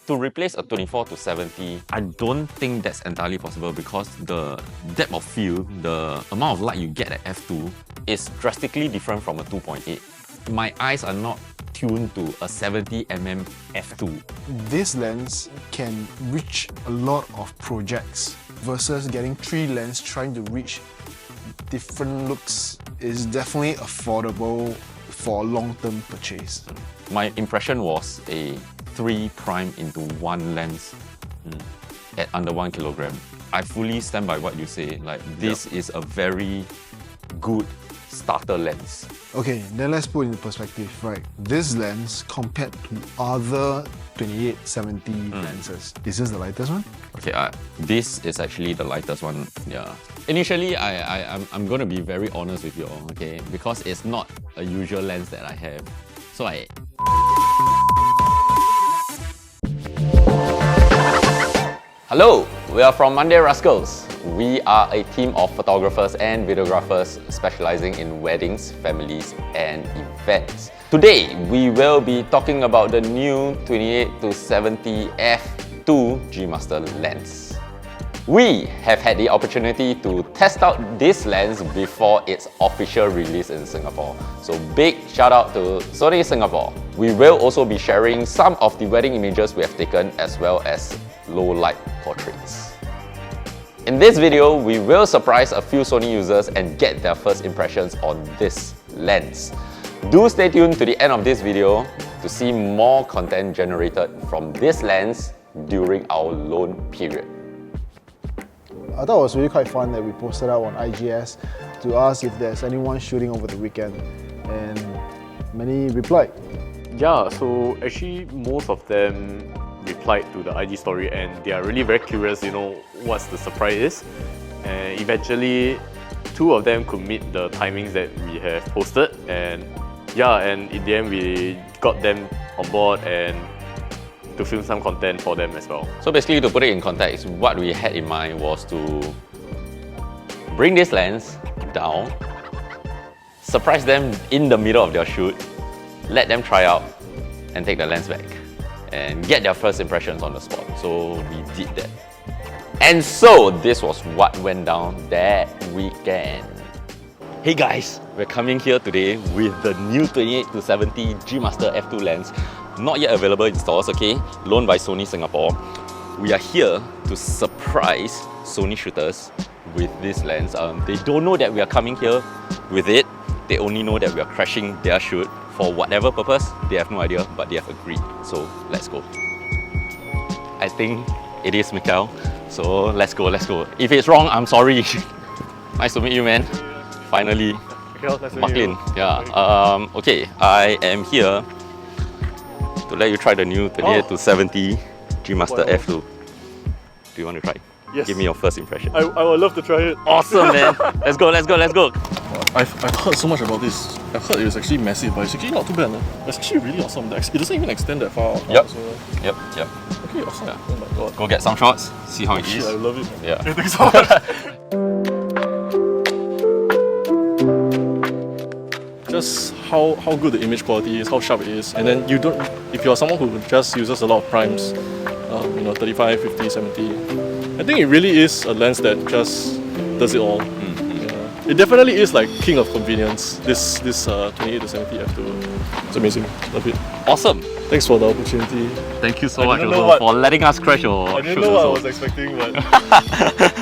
To replace a 24 to 70, I don't think that's entirely possible because the depth of field, the amount of light you get at f2 is drastically different from a 2.8. My eyes are not tuned to a 70mm f2. This lens can reach a lot of projects versus getting 3 lenses trying to reach different looks is definitely affordable for a long-term purchase. My impression was a 3 prime into 1 lens at under 1 kilogram. I fully stand by what you say. Like, this is a very good starter lens. Okay, then let's put it into perspective, right? This lens compared to other 28-70 lenses, is this the lightest one? Okay, this is actually the lightest one. Yeah. Initially, I'm going to be very honest with you all, okay? Because it's not a usual lens that I have. So Hello, we are from Monday Rascals. We are a team of photographers and videographers specializing in weddings, families, and events. Today, we will be talking about the new 28-70 f2 G Master lens. We have had the opportunity to test out this lens before its official release in Singapore. So big shout out to Sony Singapore. We will also be sharing some of the wedding images we have taken as well as low light portraits. In this video, we will surprise a few Sony users and get their first impressions on this lens. Do stay tuned to the end of this video to see more content generated from this lens during our loan period. I thought it was really quite fun that we posted out on IGS to ask if there's anyone shooting over the weekend, and many replied. Yeah, so actually most of them replied to the IG story and they are really very curious, what's the surprise is. And eventually, 2 of them could meet the timings that we have posted, and yeah, and in the end we got them on board and to film some content for them as well. So basically, to put it in context, what we had in mind was to bring this lens down, surprise them in the middle of their shoot, let them try out and take the lens back and get their first impressions on the spot. So we did that. And so this was what went down that weekend. Hey guys, we're coming here today with the new 28-70 G Master f2 lens. Not yet available in stores, okay? Loaned by Sony Singapore. We are here to surprise Sony shooters with this lens. They don't know that we are coming here with it. They only know that we are crashing their shoot for whatever purpose. They have no idea, but they have agreed. So let's go. I think it is Mikhail. So let's go. If it's wrong, I'm sorry. Nice to meet you, man. Finally. Mikhail, nice to meet Marklin. you. Yeah. Okay, I am here to let you try the new 28-70 G Master f2. Do you want to try? Yes. Give me your first impression. I would love to try it. Awesome, man. Let's go. I've heard so much about this. I've heard it's actually massive, but it's actually not too bad. It's actually really awesome. It doesn't even extend that far. Yep. So, Yep. okay, awesome. Yeah. Oh my god. Go get some shots, see how it Shit, is. I love it. Yeah. Okay, thanks so much. Just how good the image quality is, how sharp it is, and then you don't. If you're someone who just uses a lot of primes, 35, 50, 70, I think it really is a lens that just does it all. Yeah. It definitely is like king of convenience. This 28-70 f2. It's amazing. Love it. Awesome. Thanks for the opportunity. Thank you so I much didn't know also what- for letting us crash your I didn't shoot know what I also. was expecting, but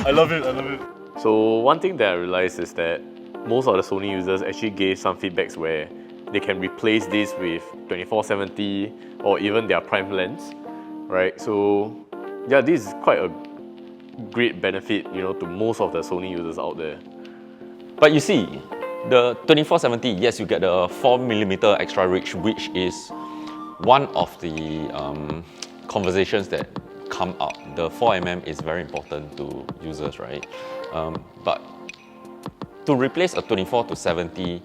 I love it. So one thing that I realized is that most of the Sony users actually gave some feedbacks where they can replace this with 24-70 or even their prime lens, right? So yeah, this is quite a great benefit, to most of the Sony users out there. But you see, the 24-70, yes, you get the 4mm extra reach, which is one of the conversations that come up. The 4mm is very important to users, right? But to replace a 24-70,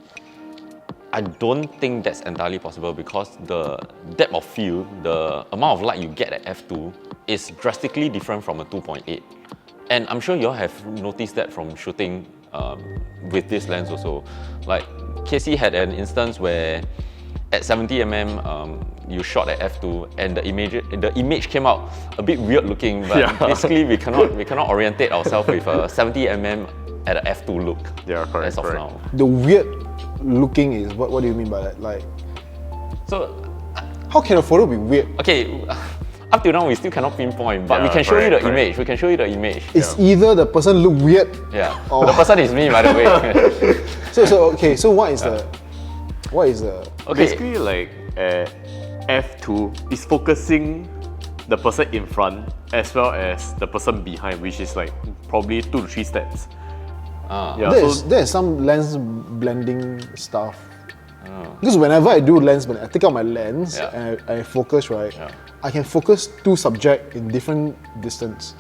I don't think that's entirely possible because the depth of field, the amount of light you get at f2 is drastically different from a 2.8. And I'm sure you all have noticed that from shooting with this lens also. Like, Casey had an instance where at 70mm, you shot at f2, and the image came out a bit weird looking. But basically, we cannot orientate ourselves with a 70mm at a f2 look. Yeah, correct. As of now. The weird looking is what do you mean by that? Like, so how can a photo be weird? okay. Up till now, we still cannot pinpoint, but we can show you the image. We can show you the image. It's either the person look weird. Yeah. The person is me, by the way. So what is the Okay. Basically, like f2 is focusing the person in front as well as the person behind, which is like probably 2 to 3 steps. Yeah, there's some lens blending stuff. Because whenever I do lens blending, I take out my lens and I focus, right? I can focus 2 subjects in different distance.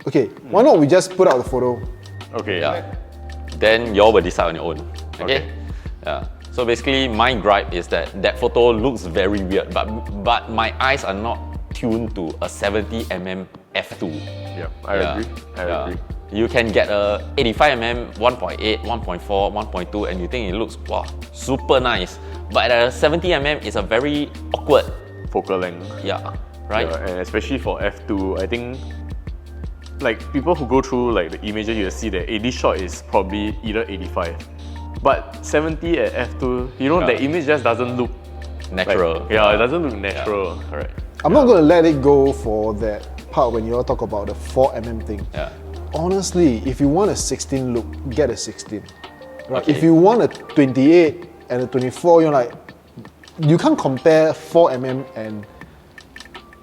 Okay, why not we just put out the photo? Okay. Yeah. Then y'all will decide on your own. Okay? Yeah. So basically, my gripe is that photo looks very weird, but my eyes are not tuned to a 70mm f2. Yeah, I agree. I agree. You can get a 85mm 1.8, 1.4, 1.2, and you think it looks wow, super nice. But at a 70mm, it's a very awkward Focal length. Yeah, right? Yeah, and especially for f2, I think like people who go through like the images, you'll see that AD shot is probably either 85. But 70 at f2, you know, the image just doesn't look natural. Like, it doesn't look natural. Yeah, correct. I'm not gonna let it go for that part when you all talk about the 4mm thing. Yeah. Honestly, if you want a 16 look, get a 16. Right? Okay. If you want a 28 and a 24, you're like, you can't compare 4mm and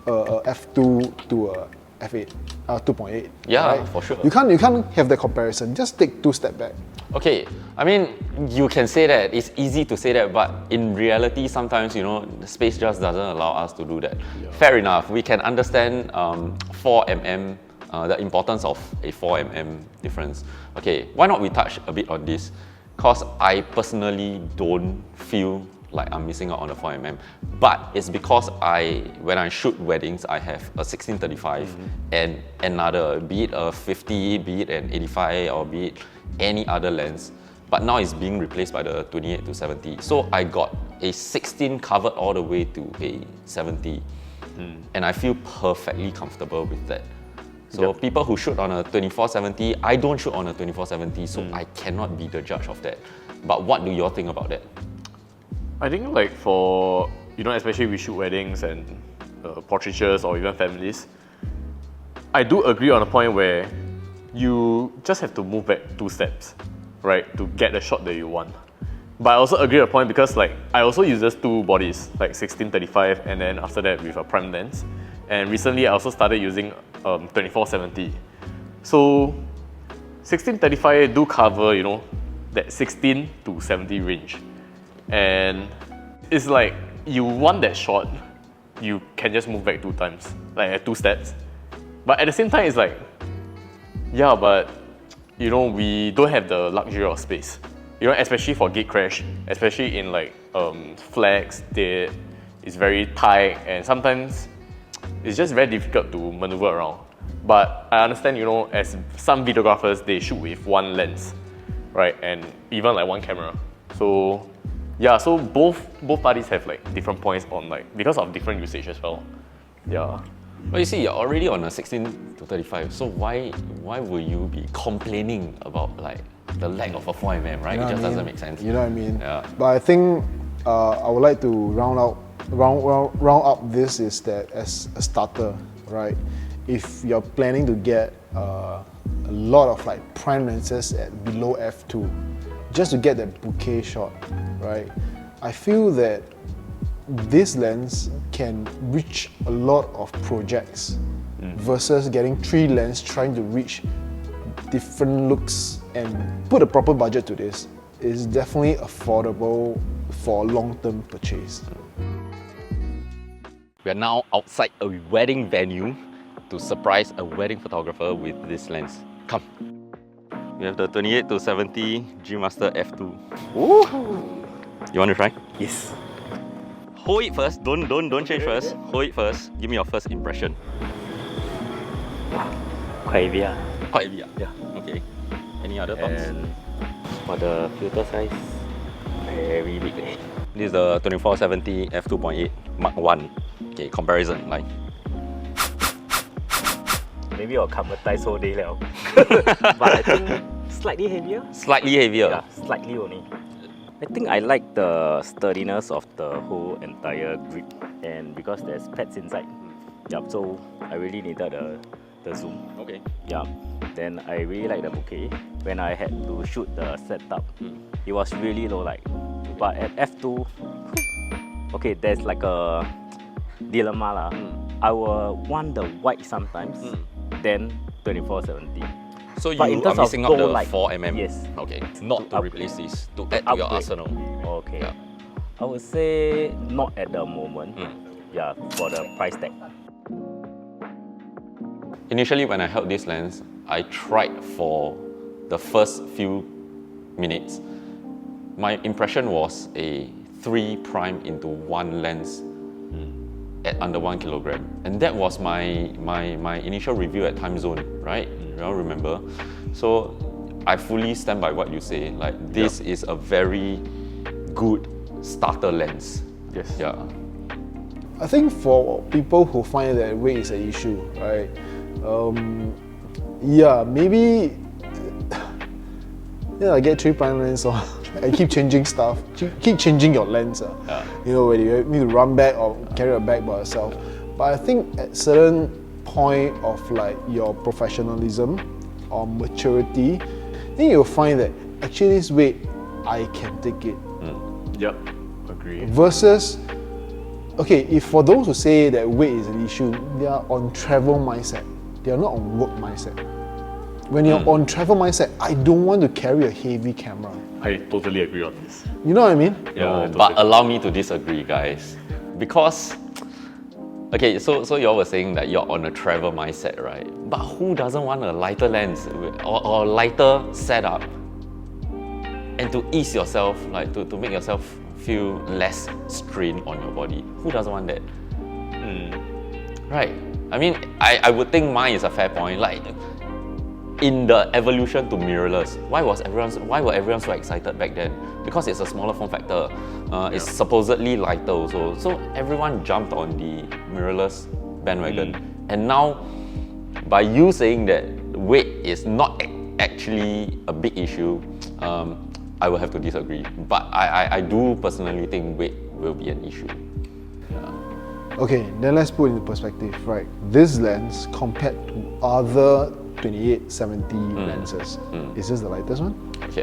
a f2 to a f8, 2.8. Yeah, right? for sure. You can't have the comparison. Just take 2 steps back. Okay, I mean, you can say that, it's easy to say that, but in reality, sometimes, you know, the space just doesn't allow us to do that. Yeah. Fair enough, we can understand 4mm, the importance of a 4mm difference. Okay, why not we touch a bit on this? Because I personally don't feel like I'm missing out on the 4mm, but it's because when I shoot weddings, I have a 16-35 and another, be it a 50, be it an 85, or be it any other lens, but now it's being replaced by the 28-70. So I got a 16 covered all the way to a 70, and I feel perfectly comfortable with that. So people who shoot on a 24-70, I don't shoot on a 24-70, so I cannot be the judge of that. But what do you all think about that? I think like for, you know, especially we shoot weddings and portraitures or even families, I do agree on a point where you just have to move back 2 steps, right, to get the shot that you want. But I also agree on a point because like I also use 2 bodies, like 16-35 and then after that with a prime lens. And recently I also started using 24-70. So 16-35 do cover, you know, that 16 to 70 range. And it's like you want that shot, you can just move back 2 times, like at 2 steps. But at the same time, it's like, yeah, but you know, we don't have the luxury of space. You know, especially for gate crash, especially in like flags, it's very tight, and sometimes it's just very difficult to maneuver around. But I understand, you know, as some videographers, they shoot with 1 lens, right, and even like 1 camera. So yeah, so both parties have like different points on like because of different usage as well. Yeah. But you see, you're already on a 16-35, so why will you be complaining about like the lack of a 4mm, right? It just doesn't make sense. You know what I mean? Yeah. But I think I would like to round up this is that as a starter, right? If you're planning to get a lot of like prime lenses at below f2, just to get that bouquet shot, right? I feel that this lens can reach a lot of projects versus getting 3 lenses trying to reach different looks and put a proper budget to this is definitely affordable for long-term purchase. We are now outside a wedding venue to surprise a wedding photographer with this lens. Come. We have the 28-70 G Master f2. Ooh. You want to try? Yes. Hold it first. Don't change first. Hold it first. Give me your first impression. Quite heavy. Quite heavy, yeah. Okay. Any other thoughts? And for the filter size, very big. This is the 2470 f2.8 Mark 1. Okay, comparison like. Maybe I'll acclimatize whole day now. But I think slightly heavier. Slightly heavier. Yeah, slightly only. I think I like the sturdiness of the whole entire grip, and because there's pads inside. Yep, so I really needed the zoom. Okay. Yeah. Then I really like the bouquet. When I had to shoot the setup, it was really low light. But at f2, okay, there's like a dilemma lah. I will want the white sometimes, then 2470. So But in you are terms of missing out the low light, 4mm? yes. Okay, not to replace this, to add to your upgrade. arsenal. Okay. Yeah. I would say not at the moment. Yeah, for the price tag. Initially, when I held this lens, I tried for the first few minutes. My impression was a 3 prime into 1 lens at under 1 kilogram. And that was my initial review at Time Zone, right? You all remember? So I fully stand by what you say. Like, this is a very good starter lens. Yes. Yeah. I think for people who find that weight is an issue, right? Yeah, maybe I get 3 prime lens or and keep changing stuff. Keep changing your lens. You know, when you need to run back or carry a bag by yourself. But I think at certain point of like your professionalism or maturity, then you'll find that actually this weight, I can take it. Yep, agree. Versus, okay, if for those who say that weight is an issue, they are on travel mindset. They are not on work mindset. When you're on travel mindset, I don't want to carry a heavy camera. I totally agree on this. You know what I mean? Yeah, I No, totally but allow me to disagree, guys. Because, okay, so y'all were saying that you're on a travel mindset, right? But who doesn't want a lighter lens or lighter setup? And to ease yourself, like to make yourself feel less strain on your body. Who doesn't want that? Right. I mean, I would think mine is a fair point. Like, in the evolution to mirrorless, why were everyone so excited back then? Because it's a smaller form factor. It's supposedly lighter also. So everyone jumped on the mirrorless bandwagon. And now, by you saying that weight is not actually a big issue, I will have to disagree. But I do personally think weight will be an issue. Okay, then let's put it into perspective, right? This lens compared to other 2870 lenses, is this the lightest one? Okay,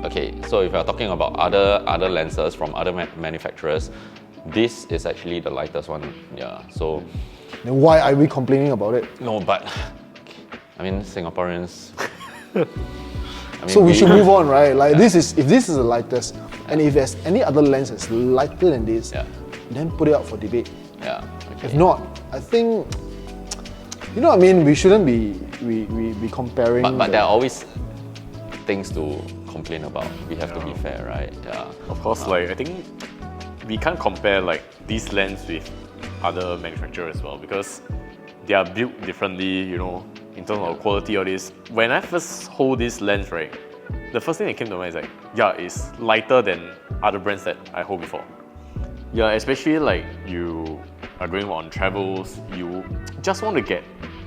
okay. So if you're talking about other lenses from other manufacturers, this is actually the lightest one. Yeah. So Then why are we complaining about it? no, but I mean Singaporeans. I mean, So we should move on, right? Like if this is the lightest, and if there's any other lens that's lighter than this, then put it up for debate. Yeah. If not, I think, you know what I mean, we shouldn't be comparing. But there are always things to complain about. We have to be fair, right? Yeah. Of course, like I think we can't compare like these lens with other manufacturers as well because they are built differently, you know, in terms of quality or this. When I first hold this lens, right, the first thing that came to mind is like, yeah, it's lighter than other brands that I hold before. Yeah, especially like you are going on travels, you just want to get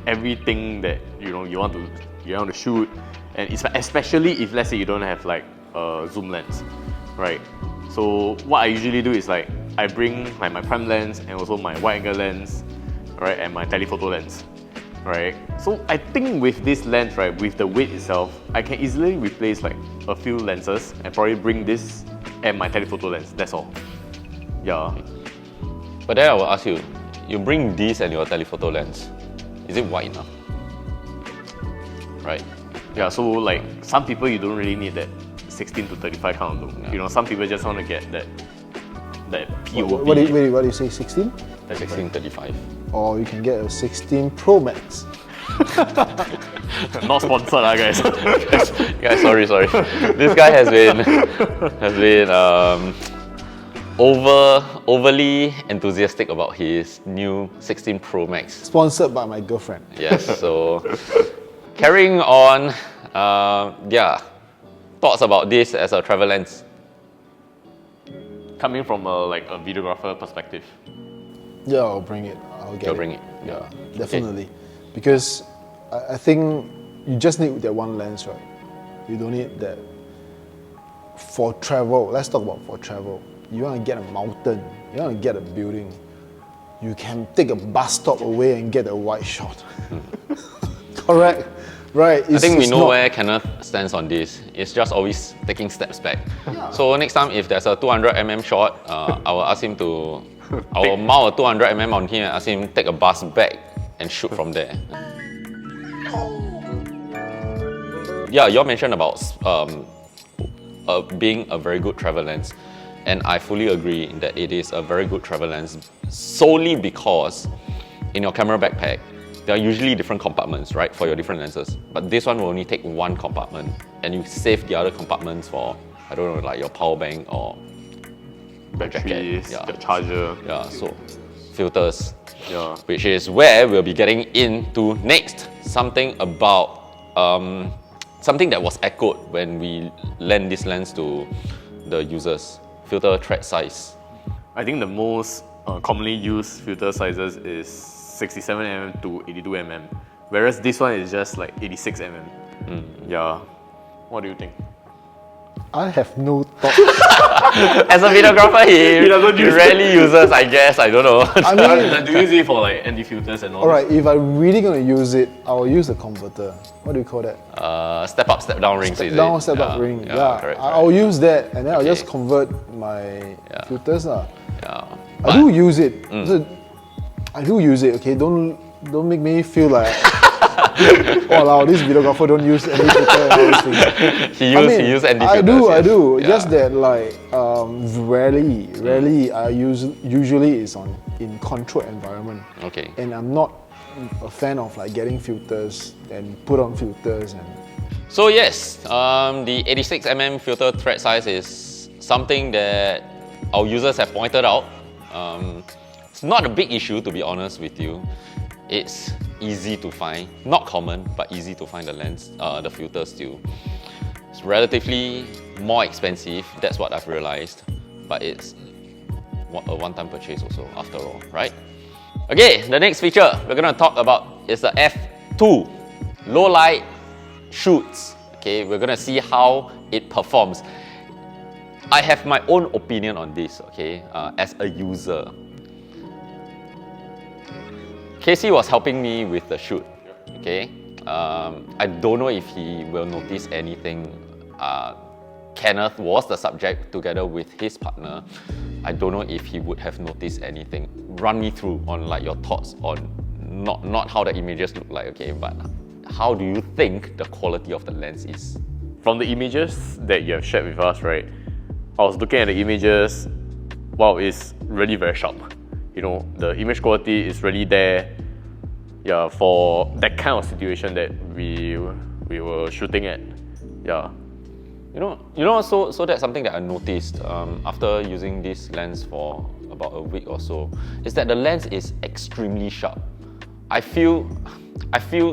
everything that you want to shoot, and especially if let's say you don't have like a zoom lens, right? So what I usually do is like I bring like my prime lens and also my wide angle lens, right, and my telephoto lens, right? So I think with this lens, right, with the weight itself, I can easily replace like a few lenses and probably bring this and my telephoto lens. That's all. Yeah. But then I will ask you, you bring this and your telephoto lens, is it wide enough? Right? Yeah, so like some people you don't really need that 16 to 35 kind of look. Yeah. You know, some people just want to get that POV. What do you say, 16? 1635. Or you can get a 16 Pro Max. Not sponsored, guys. Guys, sorry. This guy has been overly enthusiastic about his new 16 Pro Max. Sponsored by my girlfriend. Yes, so carrying on, thoughts about this as a travel lens. coming from like a videographer perspective. Yeah, I'll bring it. I'll get You'll it. bring it. Yeah, definitely. Because I think you just need that one lens, right? You don't need that. For travel, let's talk about for travel. You want to get a mountain, you want to get a building, you can take a bus stop away and get a wide shot. Correct? Right. I think we know where Kenneth stands on this. It's just always taking steps back. Yeah. So next time if there's a 200mm shot, I will ask him to, I will mount a 200mm on him and ask him take a bus back and shoot from there. Yeah, you all mentioned about being a very good travel lens, and I fully agree that it is a very good travel lens solely because in your camera backpack there are usually different compartments, right, for your different lenses, but this one will only take one compartment and you save the other compartments for, I don't know, like your power bank or your jacket. Batteries, the charger. Yeah, so filters, Yeah. which is where we'll be getting into next, something about something that was echoed when we lent this lens to the users, filter thread size. I think the most commonly used filter sizes is 67mm to 82mm, whereas this one is just like 86mm. Yeah. What do you think? I have no thought. As a videographer, he doesn't use rarely uses, I guess, I don't know. I mean, Do you use it for like ND filters and all? alright, if I'm really gonna use it, I'll use a converter. What do you call that? Step up, step down rings, is Down, it? step up ring. Yeah, correct, I'll use that and then I'll Okay. just convert my filters. Yeah. I do use it. So, I do use it, okay? Don't make me feel like, oh wow, this videographer don't use any filter and all these things. He used ND I filters, do. yes. Just that like rarely I usually is in controlled environment. Okay. And I'm not a fan of like getting filters and put on filters and So yes, the 86mm filter thread size is something that our users have pointed out. It's not a big issue, to be honest with you. It's easy to find, not common, but easy to find the lens, the filter still. It's relatively more expensive, that's what I've realized, but it's a one-time purchase also, after all, right? Okay, the next feature we're gonna talk about is the f2, low light shoots. Okay, we're gonna see how it performs. I have my own opinion on this, okay, as a user. Casey was helping me with the shoot, okay? I don't know if he will notice anything. Kenneth was the subject together with his partner. I don't know if he would have noticed anything. Run me through on like your thoughts on not how the images look like, okay, but how do you think the quality of the lens is? From the images that you have shared with us, right? I was looking at the images. Wow, it's really very sharp. You know, the image quality is really there. Yeah, for that kind of situation that we were shooting at. Yeah. You know. So that's something that I noticed after using this lens for about a week or so, is that the lens is extremely sharp. I feel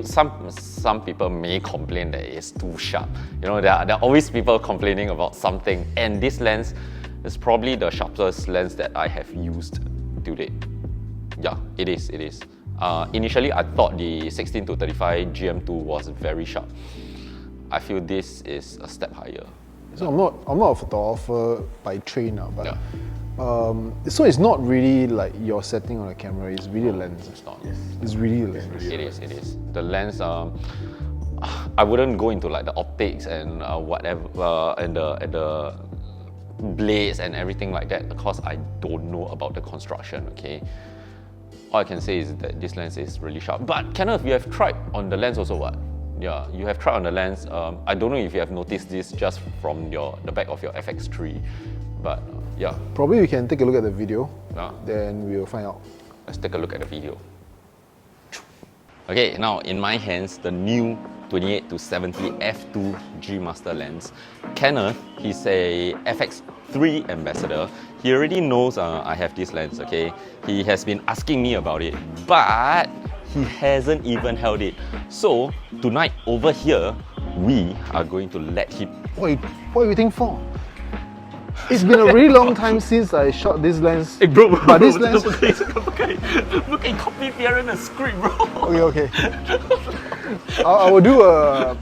some people may complain that it's too sharp. You know, there are always people complaining about something, and this lens is probably the sharpest lens that I have used to date. Yeah, it is. Initially, I thought the 16 to 35 GM2 was very sharp. I feel this is a step higher. so I'm not a photographer by trade now, but Yeah. So it's not really like your setting on a camera, it's really a lens. It's not. It's really a lens. It is. The lens, I wouldn't go into like the optics and whatever, and the blades and everything like that, because I don't know about the construction, okay? All I can say is that this lens is really sharp. But Kenneth, you have tried on the lens also, what? Yeah, you have tried on the lens. I don't know if you have noticed this just from the back of your FX3, but yeah. Probably we can take a look at the video, Yeah. then we'll find out. Let's take a look at the video. Okay, now in my hands, the new 28 to 70 f2 G Master lens. Kenneth, he's a FX3 ambassador. He already knows I have this lens, okay? He has been asking me about it, but he hasn't even held it. So tonight over here, we are going to let him. What are you waiting for? It's been a really long time since I shot this lens. Bro, But this lens. 不可以 copy 别人的 script, bro. Okay. I will do a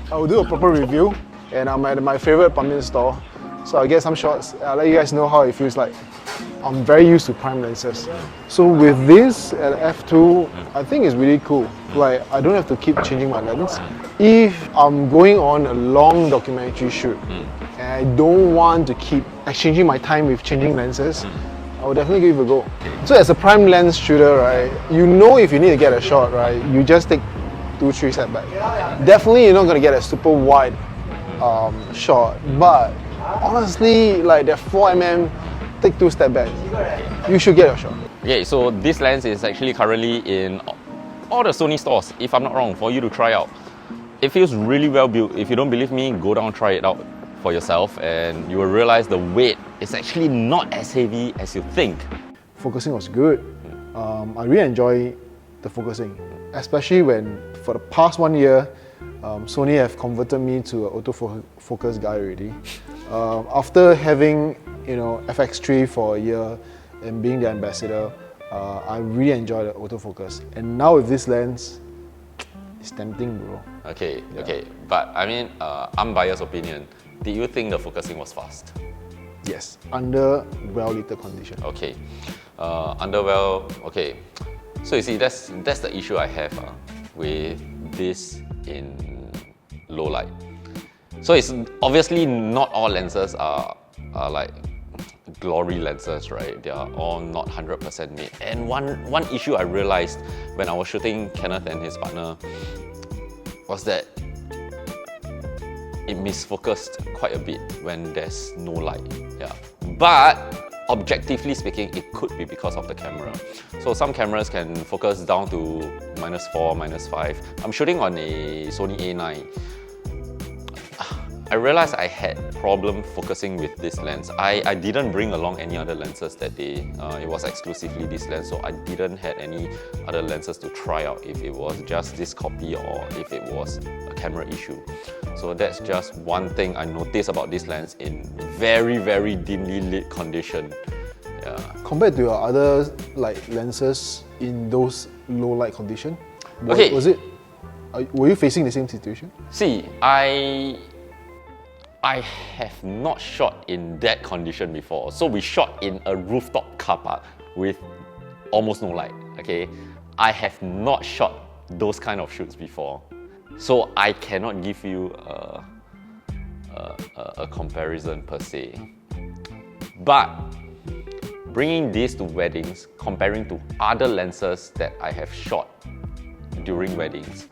proper review, and I'm at my favorite pumpkin store, so I'll get some shots. I'll let you guys know how it feels like. I'm very used to prime lenses, so with this at f2, I think it's really cool. Like I don't have to keep changing my lens. If I'm going on a long documentary shoot and I don't want to keep exchanging my time with changing lenses, I will definitely give it a go. So as a prime lens shooter, right, you know if you need to get a shot, right, you just take 2-3 steps back. Definitely you're not gonna get a super wide shot, but honestly, like that 4mm, take 2 steps back, you should get a shot. Okay, so this lens is actually currently in all the Sony stores, if I'm not wrong, for you to try out. It feels really well built. If you don't believe me, go down, try it out for yourself, and you will realize the weight is actually not as heavy as you think. Focusing was good. I really enjoy the focusing, especially when for the past 1 year, Sony have converted me to an autofocus guy already. After having FX3 for a year and being the ambassador, I really enjoy the autofocus. And now with this lens, it's tempting, bro. Okay, but I mean, unbiased opinion, did you think the focusing was fast? Yes, under well-lit condition. Okay, okay. So you see, that's the issue I have with this in low light. So it's obviously not all lenses are like glory lenses, right? They are all not 100% made. And one issue I realized when I was shooting Kenneth and his partner was that it misfocused quite a bit when there's no light. Yeah, but objectively speaking, it could be because of the camera. So some cameras can focus down to -4, -5. I'm shooting on a Sony A9. I realized I had problem focusing with this lens. I didn't bring along any other lenses that day. It was exclusively this lens, so I didn't have any other lenses to try out if it was just this copy or if it was a camera issue. So that's just one thing I noticed about this lens in very, very dimly lit condition. Yeah. Compared to your other lenses in those low light condition, Okay. Were you facing the same situation? See, I have not shot in that condition before. So we shot in a rooftop car park with almost no light, okay? I have not shot those kind of shoots before. So I cannot give you a comparison per se. But bringing this to weddings, comparing to other lenses that I have shot during weddings,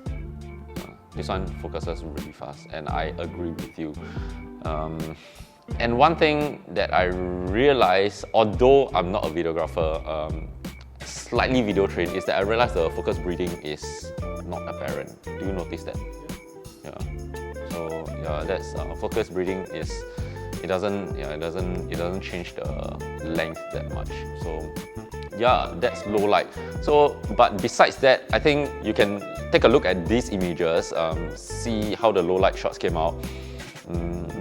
this one focuses really fast, and I agree with you. And one thing that I realized, although I'm not a videographer, slightly video trained, is that I realized the focus breathing is not apparent. Do you notice that? Yeah. So yeah, that's focus breathing is it doesn't change the length that much. So yeah, that's low light. So but besides that, I think you can take a look at these images, see how the low light shots came out.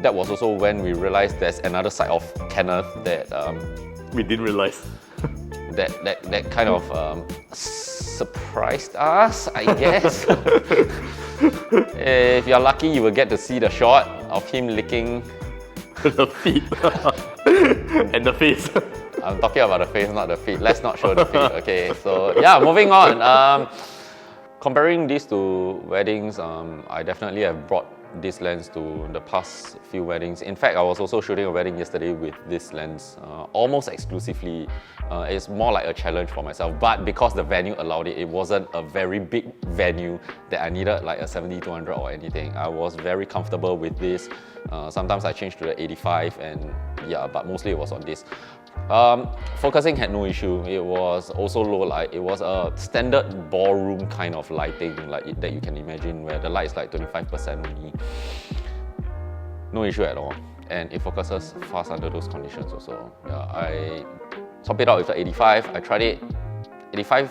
That was also when we realized there's another side of Kenneth that We didn't realize. that kind of surprised us, I guess. If you're lucky, you will get to see the shot of him licking The feet and the face. I'm talking about the face, not the feet. Let's not show the feet. Okay, so yeah, moving on. Comparing these to weddings, I definitely have brought this lens to the past few weddings. In fact, I was also shooting a wedding yesterday with this lens, almost exclusively. It's more like a challenge for myself, but because the venue allowed it, it wasn't a very big venue that I needed like a 70-200 or anything. I was very comfortable with this. Sometimes I changed to the 85, and yeah, but mostly it was on this. Focusing had no issue. It was also low light. It was a standard ballroom kind of lighting that you can imagine, where the light is like 25% only. No issue at all, and it focuses fast under those conditions also. Yeah, I top it out with the 85. I tried it. 85,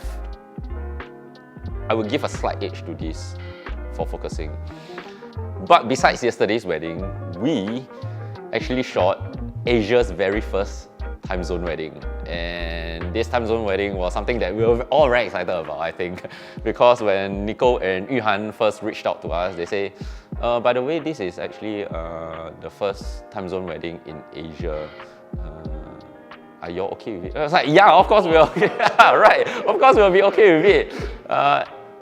I would give a slight edge to this for focusing. But besides yesterday's wedding, we actually shot Asia's very first time zone wedding. And this time zone wedding was something that we were all very excited about, I think. Because when Nico and Yuhan first reached out to us, they say, by the way, this is actually the first time zone wedding in Asia. Are you okay with it? I was like, yeah, of course we're okay. Right, of course we'll be okay with it.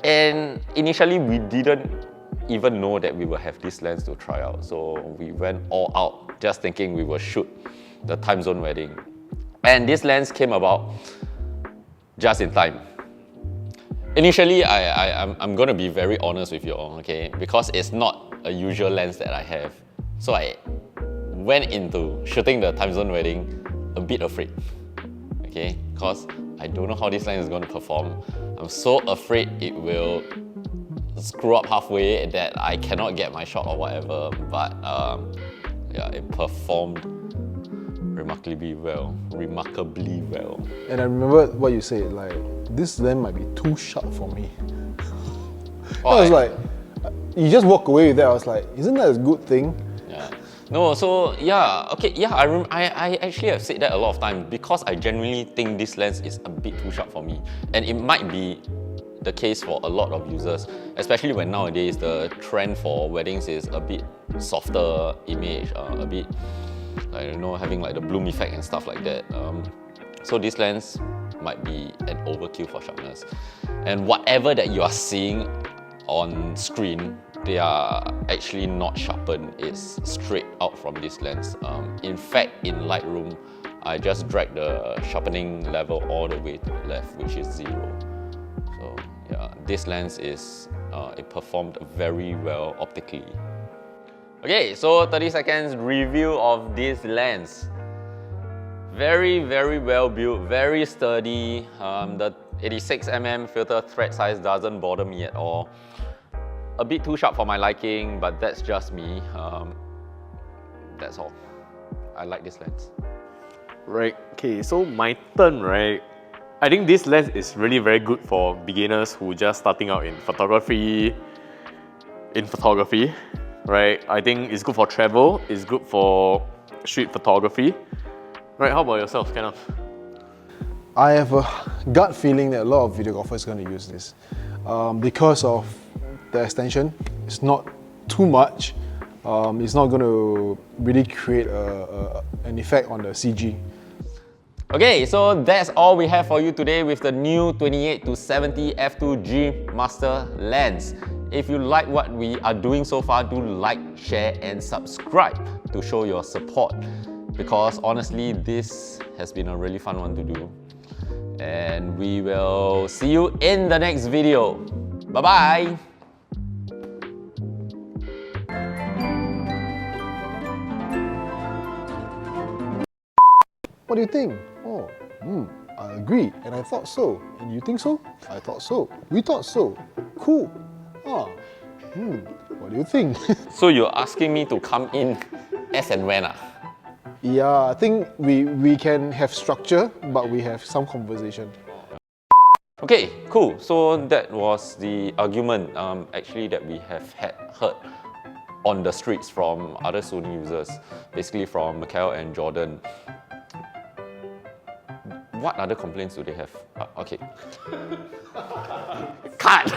And initially we didn't even know that we will have this lens to try out. So we went all out just thinking we will shoot the time zone wedding. And this lens came about just in time. Initially, I'm going to be very honest with you all, okay? Because it's not a usual lens that I have. So I went into shooting the time zone wedding a bit afraid, okay? Because I don't know how this lens is going to perform. I'm so afraid it will screw up halfway that I cannot get my shot or whatever. But yeah, it performed remarkably well. And I remember what you said, like, this lens might be too sharp for me. I was like, you just walk away with that. I was like, isn't that a good thing? Yeah. No, so yeah, okay, yeah, I actually have said that a lot of times because I genuinely think this lens is a bit too sharp for me. And it might be the case for a lot of users, especially when nowadays the trend for weddings is a bit softer image, a bit, I don't know, having like the bloom effect and stuff like that. So this lens might be an overkill for sharpness. And whatever that you are seeing on screen, they are actually not sharpened. It's straight out from this lens. In fact, in Lightroom, I just dragged the sharpening level all the way to the left, which is 0. So yeah, this lens is, it performed very well optically. Okay, so 30 seconds review of this lens. Very, very well built, very sturdy. The 86mm filter thread size doesn't bother me at all. A bit too sharp for my liking, but that's just me. That's all. I like this lens. Right, okay, so my turn, right? I think this lens is really very good for beginners who just starting out in photography. Right? I think it's good for travel, it's good for street photography. Right, how about yourself, Kenneth? I have a gut feeling that a lot of videographers are going to use this because of the extension. It's not too much. It's not going to really create an effect on the CG. Okay, so that's all we have for you today with the new 28-70 f2G Master lens. If you like what we are doing so far, do like, share and subscribe to show your support. Because honestly, this has been a really fun one to do. And we will see you in the next video. Bye-bye! What do you think? Oh, I agree, and I thought so. And you think so? I thought so. We thought so. Cool. What do you think? So you're asking me to come in as and when? Yeah, I think we can have structure, but we have some conversation. Okay, cool. So that was the argument actually that we have heard on the streets from other Sony users, basically from Mikhail and Jordan. What other complaints do they have? Okay. Cut!